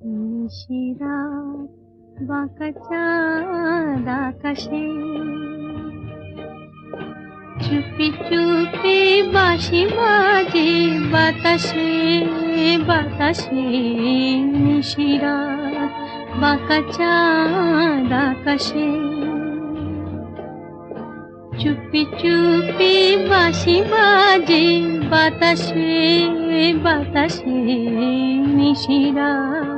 নিশিরাত বাঁকা চাঁদ আকাশে, চুপি চুপি বাঁশি বাজে বাতাসে বাতাসে। নিশিরাত বাঁকা চাঁদ আকাশে, চুপি চুপি বাঁশি বাজে বাতাসে বাতাসে। নিশিরাত